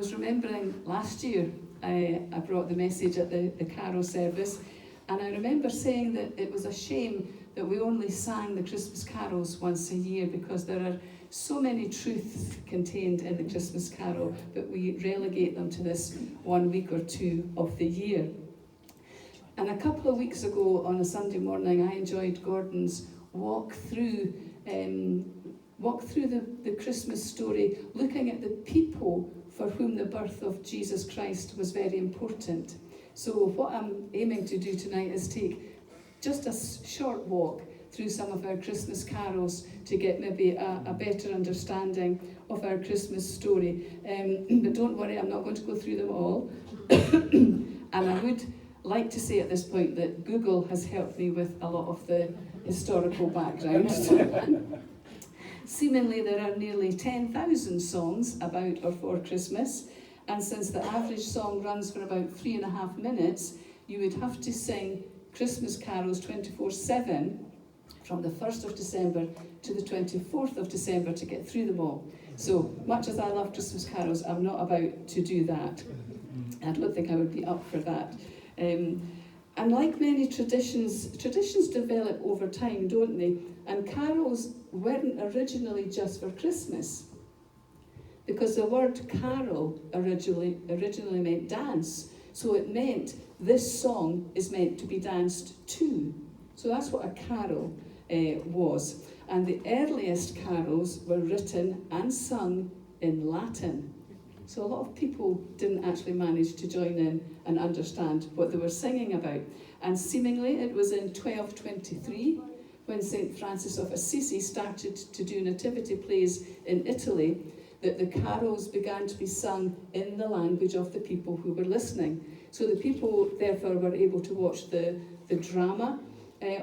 was remembering last year, I brought the message at the carol service, and I remember saying that it was a shame that we only sang the Christmas carols once a year, because there are so many truths contained in the Christmas carol, but we relegate them to this 1 week or two of the year. And a couple of weeks ago on a Sunday morning, I enjoyed Gordon's walk through the Christmas story, looking at the people for whom the birth of Jesus Christ was very important. So what I'm aiming to do tonight is take just a short walk through some of our Christmas carols to get maybe a better understanding of our Christmas story. But don't worry, I'm not going to go through them all. And I would like to say at this point that Google has helped me with a lot of the historical background. Seemingly there are nearly 10,000 songs about or for Christmas, and since the average song runs for about 3.5 minutes, you would have to sing Christmas carols 24/7 from the 1st of December to the 24th of December to get through them all. So much as I love Christmas carols, I'm not about to do that. I don't think I would be up for that. And like many traditions develop over time, don't they? And carols weren't originally just for Christmas, because the word carol originally meant dance. So it meant this song is meant to be danced to. So that's what a carol was. And the earliest carols were written and sung in Latin. So a lot of people didn't actually manage to join in and understand what they were singing about. And seemingly it was in 1223 when St. Francis of Assisi started to do nativity plays in Italy that the carols began to be sung in the language of the people who were listening. So the people therefore were able to watch the drama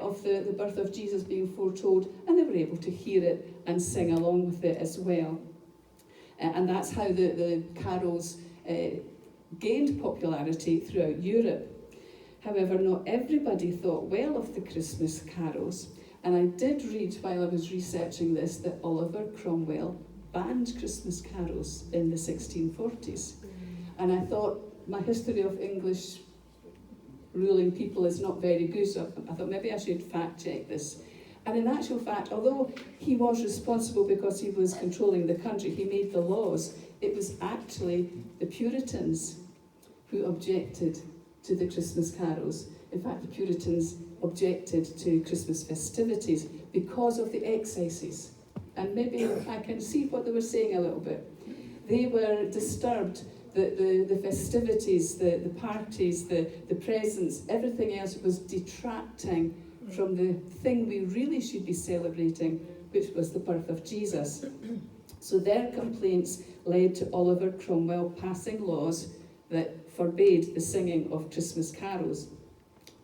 of the birth of Jesus being foretold, and they were able to hear it and sing along with it as well. And that's how the carols gained popularity throughout Europe. However, not everybody thought well of the Christmas carols. And I did read while I was researching this that Oliver Cromwell banned Christmas carols in the 1640s. And I thought my history of English ruling people is not very good, so I thought maybe I should fact check this. And in actual fact, although he was responsible because he was controlling the country, he made the laws, it was actually the Puritans who objected to the Christmas carols. In fact, the Puritans objected to Christmas festivities because of the excesses. And maybe I can see what they were saying a little bit. They were disturbed that the festivities, the parties, the presents, everything else was detracting from the thing we really should be celebrating, which was the birth of Jesus. So their complaints led to Oliver Cromwell passing laws that forbade the singing of Christmas carols.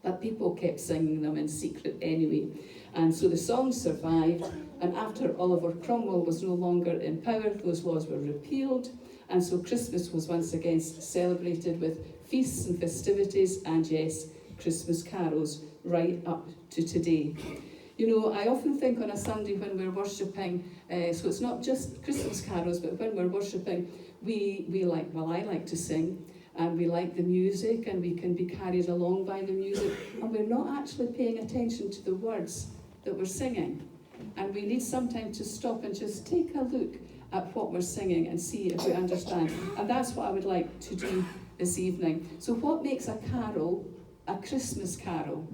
But people kept singing them in secret anyway. And so the songs survived, and after Oliver Cromwell was no longer in power, those laws were repealed, and so Christmas was once again celebrated with feasts and festivities, and yes, Christmas carols right up to today. You know, I often think on a Sunday when we're worshipping, so it's not just Christmas carols, but when we're worshipping, I like to sing, and we like the music, and we can be carried along by the music, and we're not actually paying attention to the words that we're singing. And we need some time to stop and just take a look at what we're singing and see if we understand. And that's what I would like to do this evening. So what makes a carol a Christmas carol?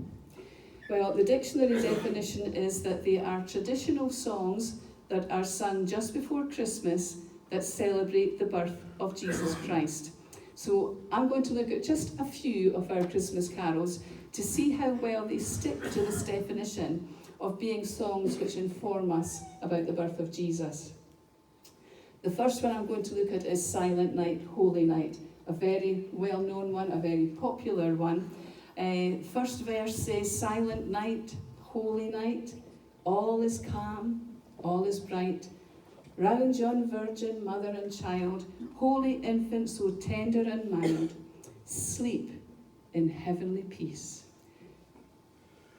Well, the dictionary definition is that they are traditional songs that are sung just before Christmas that celebrate the birth of Jesus Christ. So I'm going to look at just a few of our Christmas carols to see how well they stick to this definition of being songs which inform us about the birth of Jesus. The first one I'm going to look at is Silent Night, Holy Night, a very well-known one, a very popular one. First verse says, Silent night, holy night, all is calm, all is bright. Round yon virgin, mother and child, holy infant so tender and mild, sleep in heavenly peace.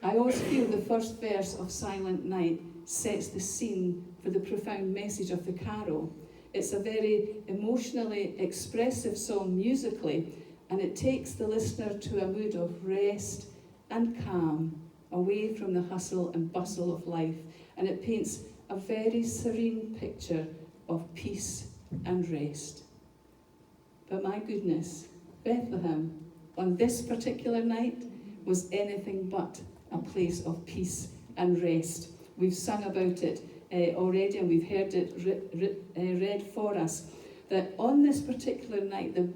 I always feel the first verse of Silent Night sets the scene for the profound message of the carol, It's a very emotionally expressive song musically, and it takes the listener to a mood of rest and calm, away from the hustle and bustle of life, and it paints a very serene picture of peace and rest. But my goodness, Bethlehem on this particular night was anything but a place of peace and rest. We've sung about it already, and we've heard it read for us, that on this particular night, the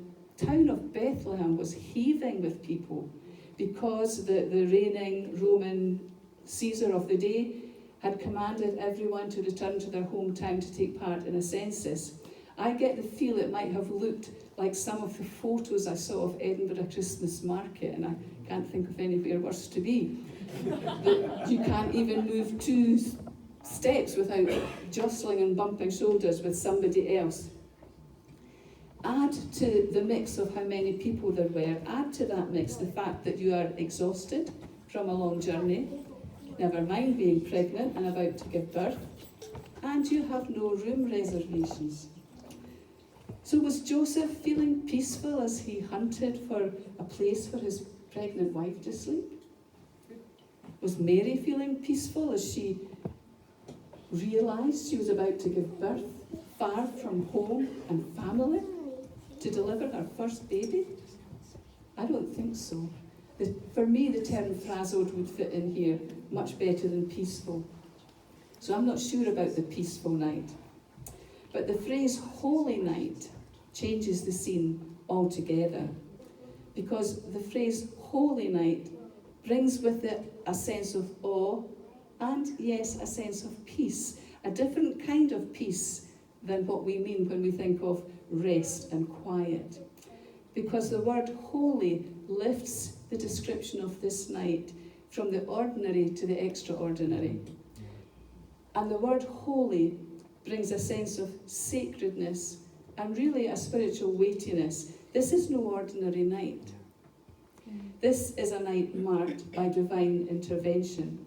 town of Bethlehem was heaving with people because the reigning Roman Caesar of the day had commanded everyone to return to their hometown to take part in a census. I get the feel it might have looked like some of the photos I saw of Edinburgh Christmas Market, and I can't think of anywhere worse to be. You can't even move 2 steps without jostling and bumping shoulders with somebody else. Add to the mix of how many people there were, add to that mix the fact that you are exhausted from a long journey, never mind being pregnant and about to give birth, and you have no room reservations. So was Joseph feeling peaceful as he hunted for a place for his pregnant wife to sleep? Was Mary feeling peaceful as she realised she was about to give birth, far from home and family, to deliver her first baby? I don't think so. For me, the term frazzled would fit in here much better than peaceful. So I'm not sure about the peaceful night. But the phrase holy night changes the scene altogether, because the phrase holy night brings with it a sense of awe and, yes, a sense of peace, a different kind of peace than what we mean when we think of rest and quiet. Because the word holy lifts the description of this night from the ordinary to the extraordinary. And the word holy brings a sense of sacredness and really a spiritual weightiness. This is no ordinary night. This is a night marked by divine intervention.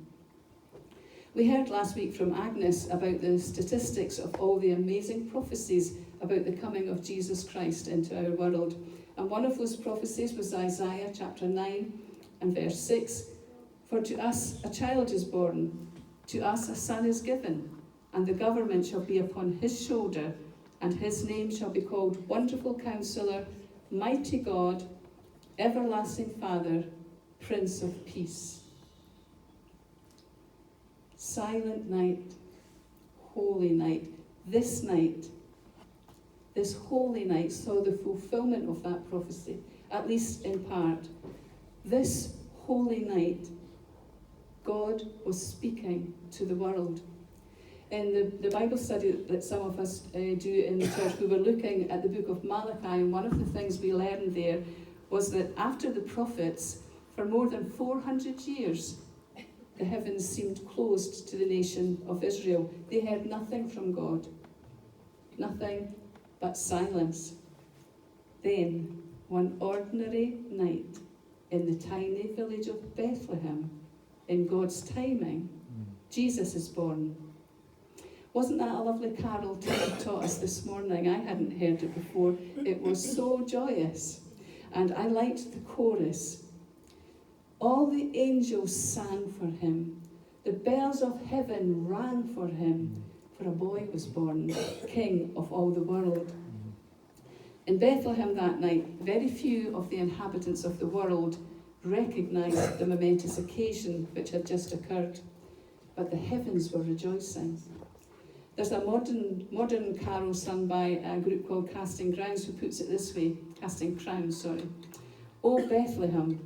We heard last week from Agnes about the statistics of all the amazing prophecies about the coming of Jesus Christ into our world. And one of those prophecies was Isaiah chapter 9 and verse 6. For to us a child is born, to us a son is given, and the government shall be upon his shoulder, and his name shall be called Wonderful Counselor, Mighty God, Everlasting Father, Prince of Peace. Silent night, holy night. This holy night, saw the fulfillment of that prophecy, at least in part. This holy night, God was speaking to the world. In the Bible study that some of us do in the church, we were looking at the book of Malachi, and one of the things we learned there was that after the prophets, for more than 400 years, the heavens seemed closed to the nation of Israel. They heard nothing from God, nothing but silence. Then, one ordinary night in the tiny village of Bethlehem, in God's timing, Jesus is born. Wasn't that a lovely carol Tim taught us this morning? I hadn't heard it before. It was so joyous. And I liked the chorus. All the angels sang for him. The bells of heaven rang for him. For a boy was born, King of all the world. In Bethlehem that night, very few of the inhabitants of the world recognised the momentous occasion which had just occurred. But the heavens were rejoicing. There's a modern carol sung by a group called Casting Crowns who puts it this way. O Bethlehem,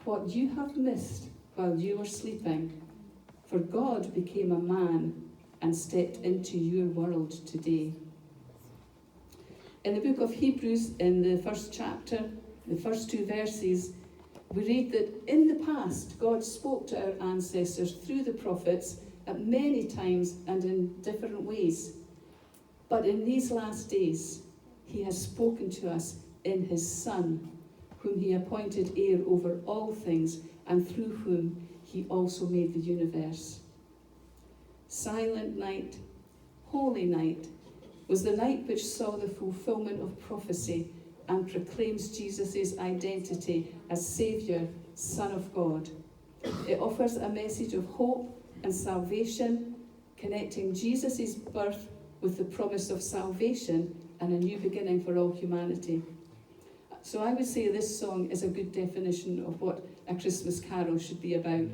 what you have missed while you were sleeping, for God became a man and stepped into your world today. In the book of Hebrews, in the first chapter, the first 2 verses, we read that in the past, God spoke to our ancestors through the prophets at many times and in different ways. But in these last days, he has spoken to us in his Son, whom he appointed heir over all things, and through whom he also made the universe. Silent night, holy night, was the night which saw the fulfillment of prophecy and proclaims Jesus' identity as Saviour, Son of God. It offers a message of hope and salvation, connecting Jesus' birth with the promise of salvation and a new beginning for all humanity. So I would say this song is a good definition of what a Christmas carol should be about.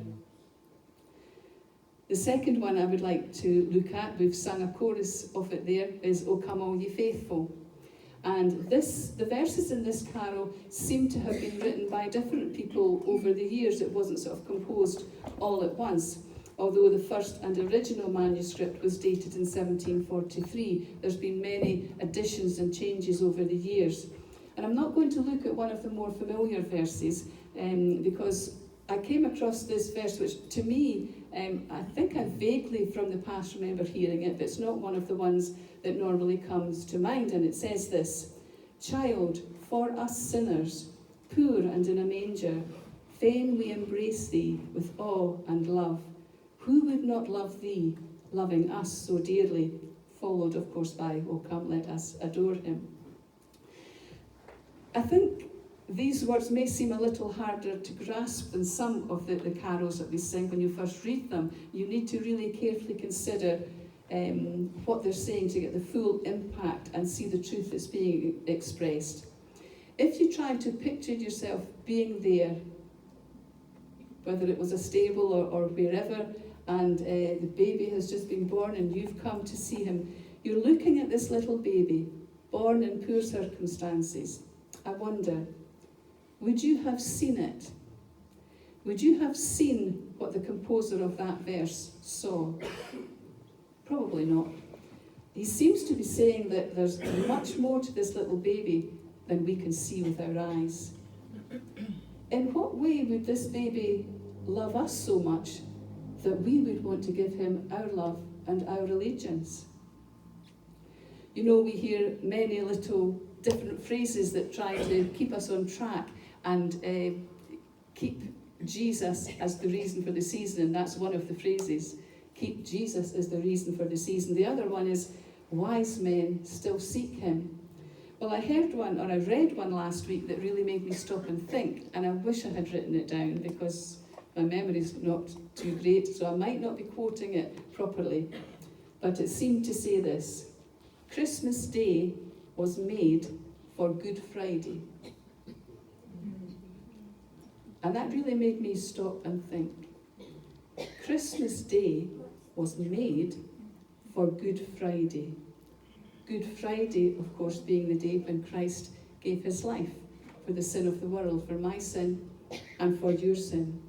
The second one I would like to look at, we've sung a chorus of it there, is O Come All Ye Faithful. And the verses in this carol seem to have been written by different people over the years. It wasn't sort of composed all at once. Although the first and original manuscript was dated in 1743, there's been many additions and changes over the years. And I'm not going to look at one of the more familiar verses because I came across this verse which to me, I think I vaguely from the past remember hearing it, but it's not one of the ones that normally comes to mind. And it says this: Child, for us sinners, poor and in a manger, fain we embrace thee with awe and love. Who would not love thee, loving us so dearly? Followed, of course, by, O come, let us adore him. I think these words may seem a little harder to grasp than some of the carols that we sing. When you first read them, you need to really carefully consider what they're saying to get the full impact and see the truth that's being expressed. If you try to picture yourself being there, whether it was a stable or wherever, and the baby has just been born and you've come to see him, you're looking at this little baby, born in poor circumstances. I wonder, would you have seen it? Would you have seen what the composer of that verse saw? Probably not. He seems to be saying that there's much more to this little baby than we can see with our eyes. In what way would this baby love us so much that we would want to give him our love and our allegiance? You know, we hear many little different phrases that try to keep us on track and keep Jesus as the reason for the season, and that's one of the phrases. Keep Jesus as the reason for the season. The other one is, wise men still seek him. Well, I heard one, or I read one last week that really made me stop and think, and I wish I had written it down because my memory's not too great, so I might not be quoting it properly. But it seemed to say this: Christmas Day was made for Good Friday. And that really made me stop and think. Christmas Day was made for Good Friday. Good Friday, of course, being the day when Christ gave his life for the sin of the world, for my sin and for your sin.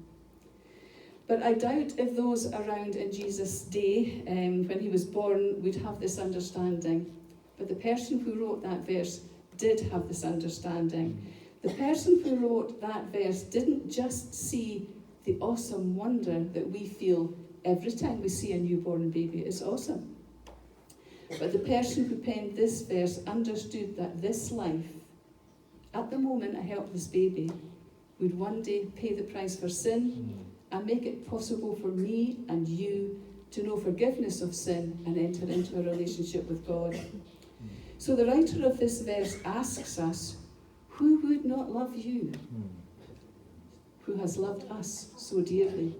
But I doubt if those around in Jesus' day, when he was born, would have this understanding. But the person who wrote that verse did have this understanding. The person who wrote that verse didn't just see the awesome wonder that we feel every time we see a newborn baby. It's awesome. But the person who penned this verse understood that this life, at the moment a helpless baby, would one day pay the price for sin and make it possible for me and you to know forgiveness of sin and enter into a relationship with God. So the writer of this verse asks us, who would not love you, who has loved us so dearly?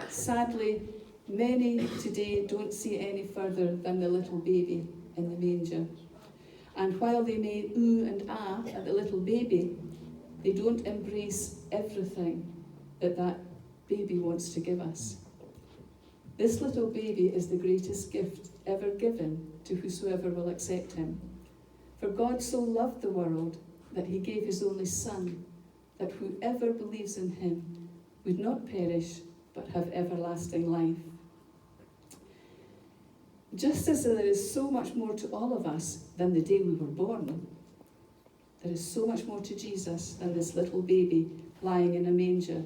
Sadly, many today don't see any further than the little baby in the manger. And while they may ooh and ah at the little baby, they don't embrace everything that that baby wants to give us. This little baby is the greatest gift ever given to whosoever will accept him. For God so loved the world that he gave his only Son, that whoever believes in him would not perish but have everlasting life. Just as there is so much more to all of us than the day we were born, there is so much more to Jesus than this little baby lying in a manger.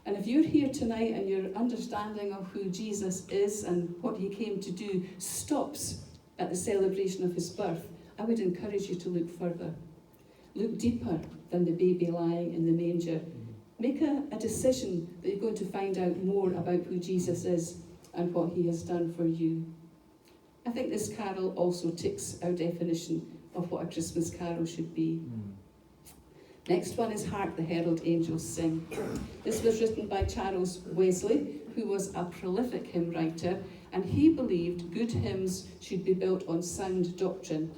And if you're here tonight and your understanding of who Jesus is and what he came to do stops at the celebration of his birth, I would encourage you to look further. Look deeper than the baby lying in the manger. Make a decision that you're going to find out more about who Jesus is and what he has done for you. I think this carol also ticks our definition of what a Christmas carol should be. Next one is Hark the Herald Angels Sing. This was written by Charles Wesley, who was a prolific hymn writer, and he believed good hymns should be built on sound doctrine.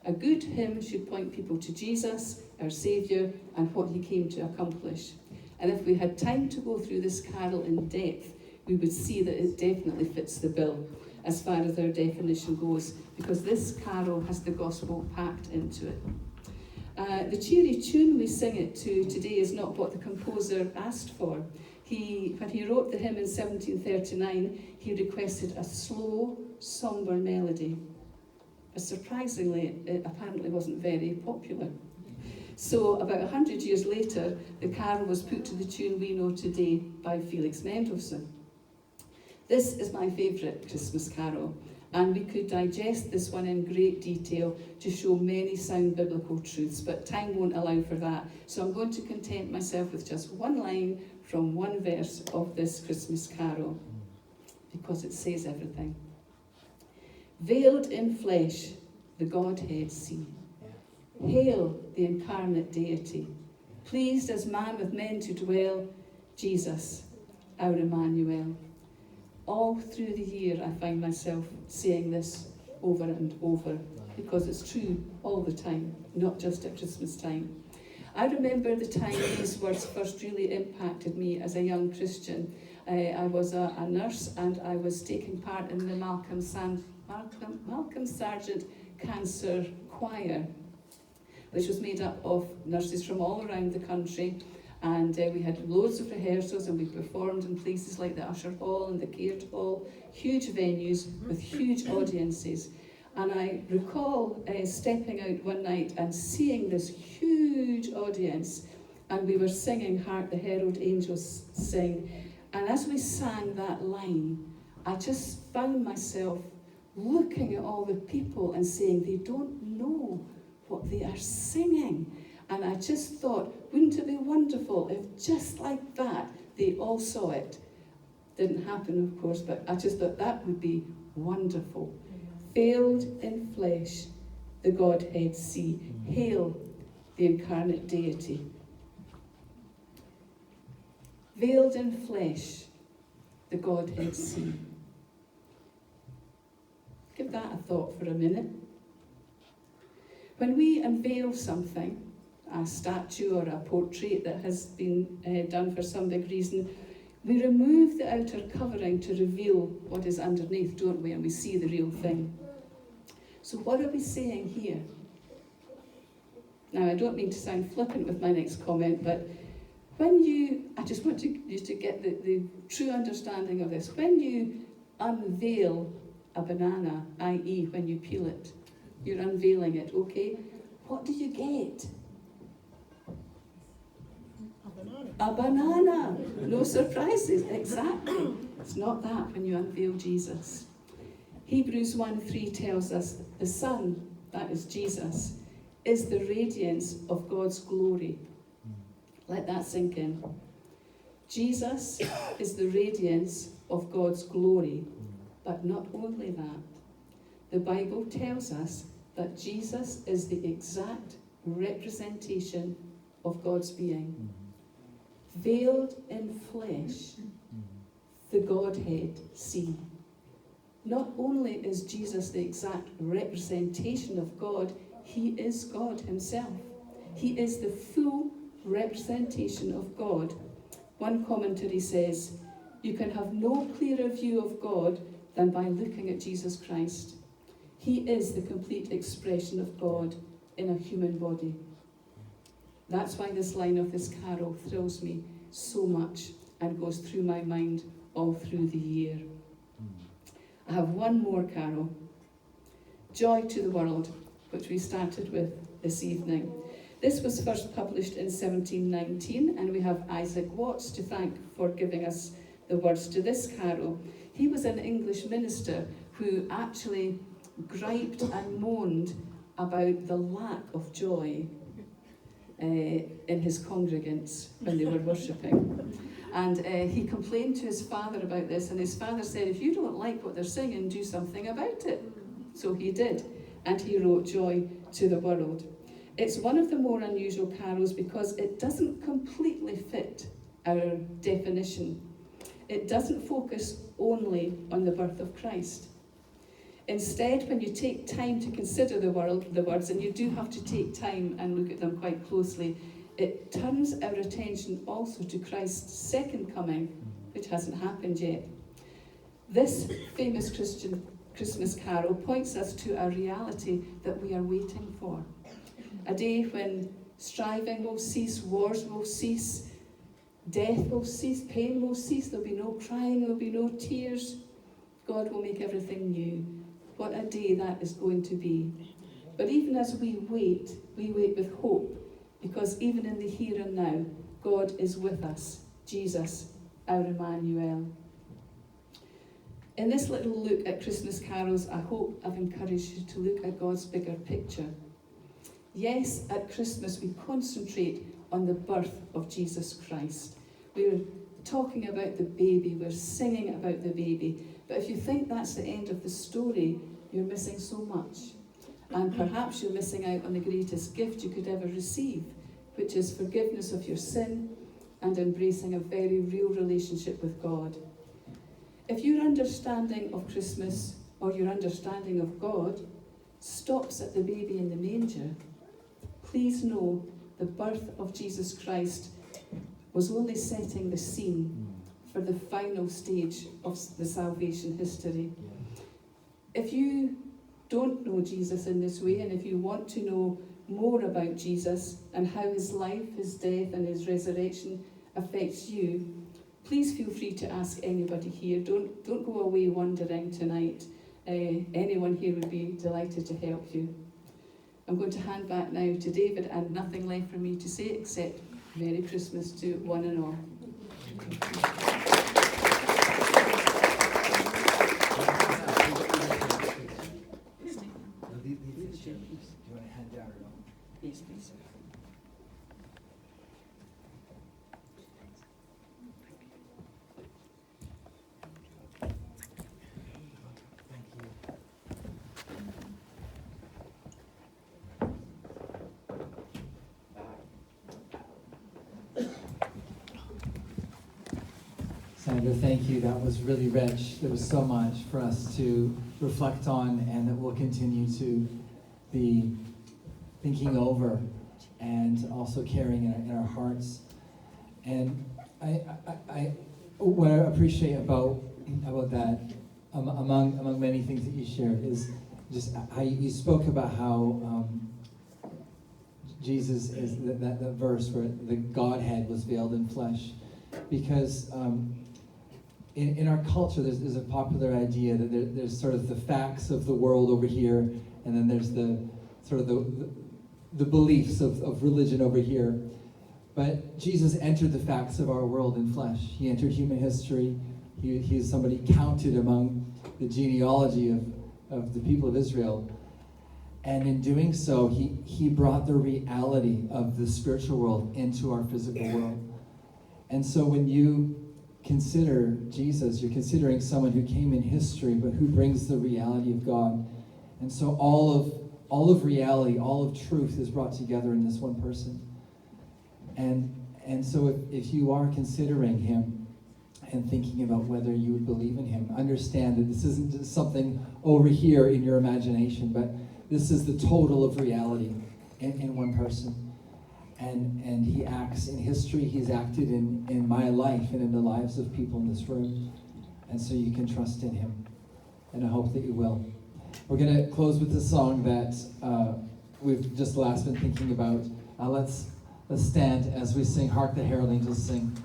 A good hymn should point people to Jesus, our Saviour, and what he came to accomplish. And if we had time to go through this carol in depth, we would see that it definitely fits the bill as far as our definition goes, because this carol has the gospel packed into it. The cheery tune we sing it to today is not what the composer asked for. When he wrote the hymn in 1739, he requested a slow, sombre melody. But surprisingly, it apparently wasn't very popular. So about 100 years later, the carol was put to the tune we know today by Felix Mendelssohn. This is my favourite Christmas carol, and we could digest this one in great detail to show many sound biblical truths, but time won't allow for that. So I'm going to content myself with just one line from one verse of this Christmas carol, because it says everything. Veiled in flesh, the Godhead see. Hail the incarnate deity, pleased as man with men to dwell, Jesus, our Emmanuel. All through the year I find myself saying this over and over, because it's true all the time, not just at Christmas time. I remember the time these words first really impacted me as a young Christian. I was a nurse, and I was taking part in the Malcolm Sargent Cancer Choir, which was made up of nurses from all around the country. And we had loads of rehearsals, and we performed in places like the Usher Hall and the Caird Hall, huge venues with huge audiences. And I recall stepping out one night and seeing this huge audience, and we were singing Hark the Herald Angels Sing. And as we sang that line, I just found myself looking at all the people and saying, they don't know what they are singing. And I just thought, wouldn't it be wonderful if just like that, they all saw it? Didn't happen, of course, but I just thought that would be wonderful. Veiled in flesh, the Godhead see. Hail the incarnate deity. Veiled in flesh, the Godhead see. Give that a thought for a minute. When we unveil something, a statue or a portrait that has been done for some big reason, we remove the outer covering to reveal what is underneath, don't we? And we see the real thing. So what are we saying here? Now, I don't mean to sound flippant with my next comment, but I just want you to get the true understanding of this. When you unveil a banana, i.e. when you peel it, you're unveiling it, okay? What do you get? A banana. No surprises, exactly. It's not that when you unveil Jesus. Hebrews 1:3 tells us the Son, that is Jesus, is the radiance of God's glory. Let that sink in. Jesus is the radiance of God's glory, but not only that. The Bible tells us that Jesus is the exact representation of God's being. Veiled in flesh, the Godhead see. Not only is Jesus the exact representation of God, he is God himself. He is the full representation of God. One commentary says, you can have no clearer view of God than by looking at Jesus Christ. He is the complete expression of God in a human body. That's why this line of this carol thrills me so much and goes through my mind all through the year. I have one more carol, Joy to the World, which we started with this evening. This was first published in 1719, and we have Isaac Watts to thank for giving us the words to this carol. He was an English minister who actually griped and moaned about the lack of joy in his congregants when they were worshipping. And he complained to his father about this, and his father said, if you don't like what they're singing, do something about it. So he did, and he wrote Joy to the World. It's one of the more unusual carols because it doesn't completely fit our definition. It doesn't focus only on the birth of Christ. Instead, when you take time to consider the words, and you do have to take time and look at them quite closely, it turns our attention also to Christ's second coming, which hasn't happened yet. This famous Christian Christmas carol points us to a reality that we are waiting for. A day when striving will cease, wars will cease, death will cease, pain will cease, there'll be no crying, there'll be no tears. God will make everything new. What a day that is going to be. But even as we wait with hope, because even in the here and now, God is with us, Jesus, our Emmanuel. In this little look at Christmas carols, I hope I've encouraged you to look at God's bigger picture. Yes, at Christmas we concentrate on the birth of Jesus Christ. We're talking about the baby, we're singing about the baby. But if you think that's the end of the story, you're missing so much. And perhaps you're missing out on the greatest gift you could ever receive, which is forgiveness of your sin and embracing a very real relationship with God. If your understanding of Christmas or your understanding of God stops at the baby in the manger, please know the birth of Jesus Christ was only setting the scene for the final stage of the salvation history. If you don't know Jesus in this way, and if you want to know more about Jesus and how his life, his death and his resurrection affects you, please feel free to ask anybody here. Don't go away wondering tonight. Anyone here would be delighted to help you. I'm going to hand back now to David, and nothing left for me to say except Merry Christmas to one and all. Do you want to hand down or no? Yes, please. Sandra, thank you. That was really rich. There was so much for us to reflect on, and that we'll continue to be thinking over and also carrying in our hearts. And what I appreciate about that, among many things that you shared, is just how you spoke about how Jesus is that verse where the Godhead was veiled in flesh, because in our culture there's a popular idea that there's sort of the facts of the world over here, and then there's the sort of the beliefs of religion over here. But Jesus entered the facts of our world in flesh. He entered human history. He is somebody counted among the genealogy of the people of Israel. And in doing so, he brought the reality of the spiritual world into our physical world. And so when you consider Jesus, you're considering someone who came in history, but who brings the reality of God. And so all of reality, all of truth is brought together in this one person. And so if you are considering him and thinking about whether you would believe in him, understand that this isn't just something over here in your imagination, but this is the total of reality in one person. And he acts in history. He's acted in my life and in the lives of people in this room. And so you can trust in him. And I hope that you will. We're going to close with a song that we've just last been thinking about. Let's stand as we sing Hark the Herald Angels Sing.